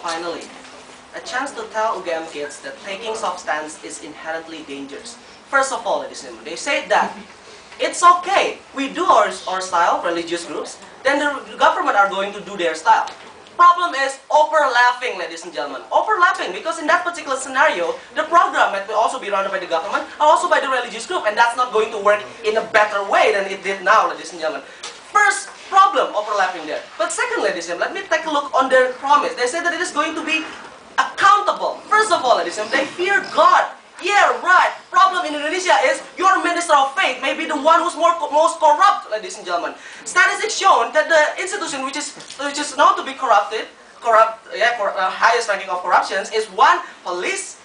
finally, a chance to tell UGM kids that taking substance is inherently dangerous. First of all, ladies and gentlemen, they said that it's okay, we do our style, religious groups, then the government are going to do their style. Problem is overlapping, ladies and gentlemen. Overlapping, because in that particular scenario, the program that will also be run by the government and also by the religious group, and that's not going to work in a better way than it did now, ladies and gentlemen. First problem, overlapping there. But second, ladies and gentlemen, let me take a look on their promise. They say that it is going to be accountable. First of all, ladies and gentlemen, they fear God. Yeah, right. Problem in Indonesia is your minister of faith may be the one who's most corrupt, ladies and gentlemen. Statistics shown that the institution which is known to be highest ranking of corruptions is one, police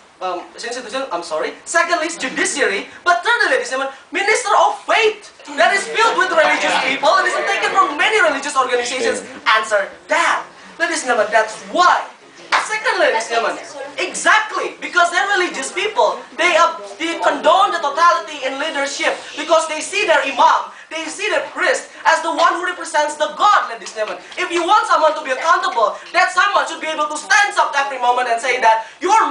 institution. I'm sorry. Secondly, judiciary. But thirdly, ladies and gentlemen, minister of faith that is filled with religious people and is taken from many religious organizations. Answer that, ladies and gentlemen. That's why. Secondly, ladies and gentlemen, exactly, because they're religious people, they condone the totality in leadership because they see their imam, they see their priest as the one who represents the God, ladies and gentlemen. If you want someone to be accountable, that someone should be able to stand up every moment and say that my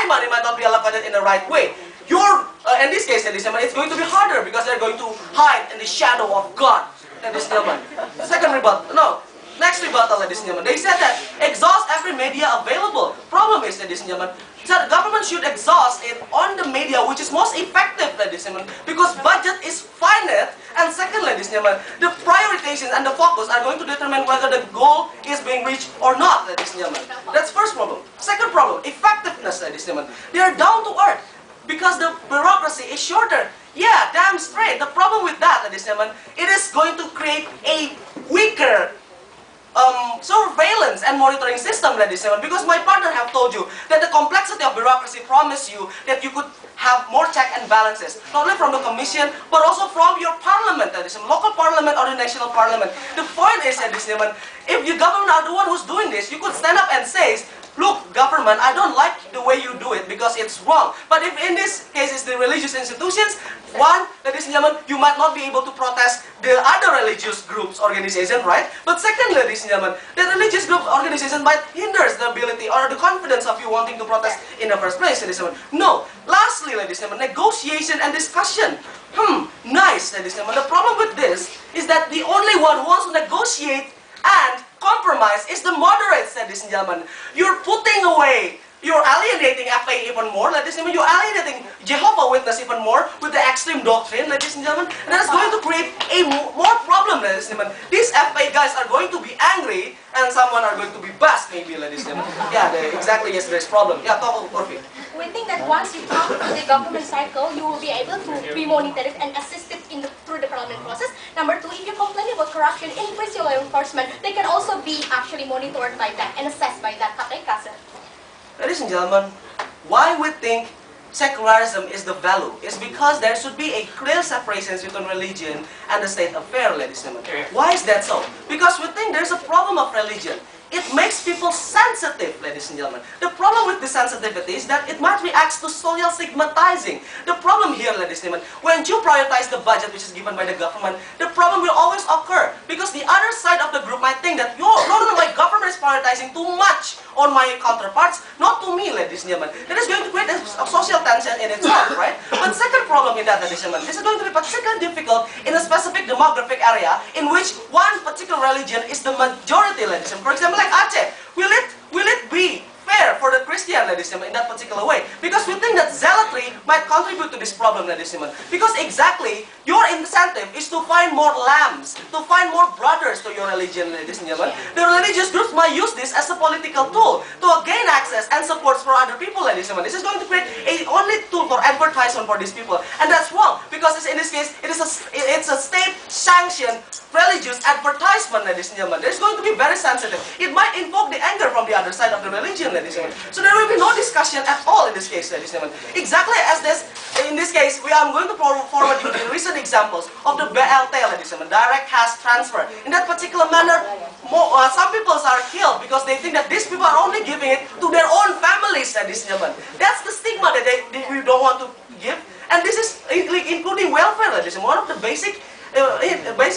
money might not be allocated in the right way. In this case, ladies and gentlemen, it's going to be harder because they're going to hide in the shadow of God, ladies and gentlemen. Next rebuttal, ladies and gentlemen. They said that exhaust every media available. Problem is, ladies and gentlemen, that the government should exhaust it on the media which is most effective, ladies and gentlemen, because budget is finite. And second, ladies and gentlemen, the prioritization and the focus are going to determine whether the goal is being reached or not, ladies and gentlemen. That's first problem. Second problem, effectiveness, ladies and gentlemen. They are down to earth because the bureaucracy is shorter. Yeah, damn straight. The problem with that, ladies and gentlemen, it is going to create a weaker surveillance and monitoring system, ladies and gentlemen, because my partner have told you that the complexity of bureaucracy promise you that you could have more check and balances, not only from the commission, but also from your parliament, ladies and gentlemen, local parliament or the national parliament. The point is, ladies and gentlemen, if the government are the one who's doing this, you could stand up and say, look, government, I don't like the way you do it because it's wrong. But if in this case it's the religious institutions, one, ladies and gentlemen, you might not be able to protest the other religious groups organization, right? But second, ladies and gentlemen, the religious group organization might hinder the ability or the confidence of you wanting to protest in the first place, ladies and gentlemen. No. Lastly, ladies and gentlemen, negotiation and discussion. Nice, ladies and gentlemen. The problem with this is that the only one who wants to negotiate and compromise is the moderates, ladies and gentlemen. You're putting away, you're alienating FA even more, ladies and gentlemen. You're alienating Jehovah's Witness even more with the extreme doctrine, ladies and gentlemen. And that's going to create a more problem, ladies and gentlemen. These FA guys are going to be angry and someone are going to be bust, maybe, ladies and gentlemen. Yeah, exactly, yes, there's problem. Yeah, talk perfect. We think that once you come to the government cycle, you will be able to be monitored and assisted through the parliament process. Number two, if you complain about corruption, increase your law enforcement, they can also be actually monitored by that and assessed by that. Ladies and gentlemen, why we think secularism is the value is because there should be a clear separation between religion and the state affair, ladies and gentlemen. Why is that so? Because we think there's a problem of religion. It makes people sensitive, ladies and gentlemen. The problem with the sensitivity is that it might react to social stigmatizing. The problem here, ladies and gentlemen, when you prioritize the budget which is given by the government, the problem will always occur because the other side of the group might think that, no, my government is prioritizing too much on my counterparts, not to me, ladies and gentlemen. That is going to create a social tension in itself, right? But second problem in that, ladies and gentlemen, this is going to be particularly difficult in a specific demographic area in which one particular religion is the majority, ladies and gentlemen. For example, like Aceh, will it be fair for the Christian, ladies and gentlemen, in that particular way? Because we think that zealotry might contribute to this problem, ladies and gentlemen. Because exactly, your incentive is to find more lambs, to find more brothers to your religion, ladies and gentlemen. The religious groups might use this as a political tool to gain access and support for other people, ladies and gentlemen. This is going to create a only tool for advertisement for these people. And that's wrong, because in this case, it's a state-sanctioned religious advertisement, ladies and gentlemen. It's going to be very sensitive. It might invoke the anger from the other side of the religion, ladies and gentlemen. So there will be no discussion at all in this case, ladies and gentlemen. Exactly as this, in this case, I'm going to forward you the recent examples of the BLT, ladies and gentlemen, direct cash transfer. In that particular manner, some people are killed because they think that these people are only giving it to their own families, ladies and gentlemen. That's the stigma that we don't want to give. And this is including welfare, ladies and gentlemen, one of the basic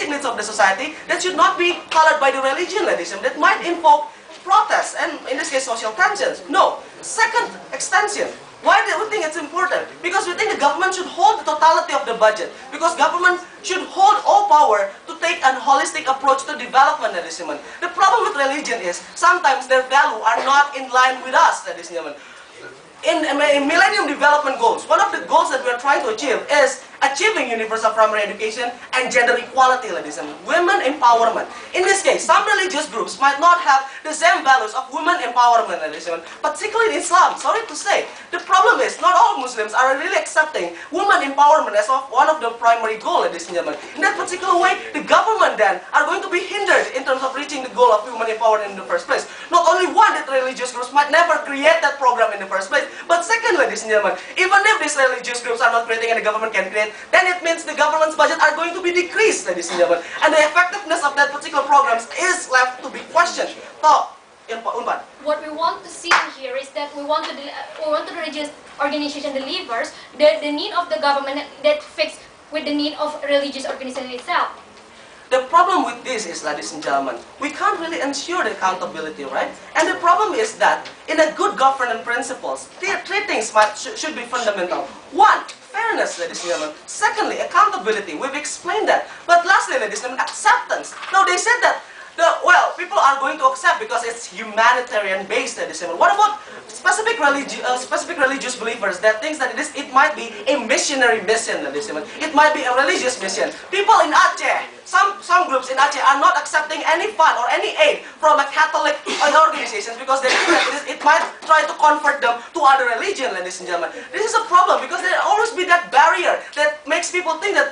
needs of the society that should not be colored by the religion, ladies and gentlemen. That might invoke protests and, in this case, social tensions. No. Second, extension. Why do we think it's important? Because we think the government should hold the totality of the budget. Because government should hold all power to take a holistic approach to development, ladies and gentlemen. The problem with religion is sometimes their value are not in line with us, ladies and gentlemen. In Millennium Development Goals, one of the goals that we are trying to achieve is achieving universal primary education and gender equality, ladies and gentlemen. Women empowerment. In this case, some religious groups might not have the same values of women empowerment, ladies and gentlemen, particularly in Islam. Sorry to say. The problem is, not all Muslims are really accepting women empowerment as one of the primary goals, ladies and gentlemen. In that particular way, the government then are going to be hindered in terms of reaching the goal of women empowerment in the first place. Not only one, that religious groups might never create that program in the first place, but second, ladies and gentlemen, even if these religious groups are not creating and the government can create, then it means the government's budget are going to be decreased, ladies and gentlemen. And the effectiveness of that particular programs is left to be questioned. So, UNPAD. What we want to see here is that we want the religious organization delivers the need of the government that fits with the need of religious organization itself. The problem with this is, ladies and gentlemen, we can't really ensure the accountability, right? And the problem is that in a good governance principles, three things should be fundamental. One, fairness, ladies and gentlemen. Secondly, accountability. We've explained that. But lastly, ladies and gentlemen, acceptance. Now, they said that people are going to accept because it's humanitarian based, ladies and gentlemen. What about specific religious believers that thinks that it might be a missionary mission, ladies and gentlemen. It might be a religious mission. People in Aceh, some groups in Aceh are not accepting any fund or any aid from a Catholic organizations because they think that it might try to convert them to other religion, ladies and gentlemen. This is a problem because there will always be that barrier that makes people think that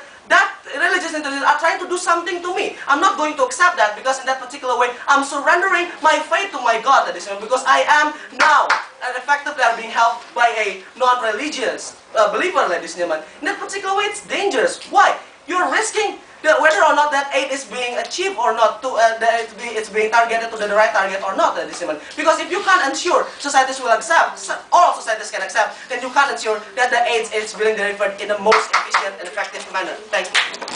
religious institutions are trying to do something to me. I'm not going to accept that because in that particular way, I'm surrendering my faith to my God, ladies and gentlemen, because I am now and effectively are being helped by a non-religious believer, ladies and gentlemen. In that particular way, it's dangerous. Why? You're risking whether or not that aid is being achieved or not, that it's being targeted to the right target or not, ladies and gentlemen. Because if you can't ensure societies will accept, all societies can accept, then you can't ensure that the aid is being delivered in the most efficient and effective manner. Thank you.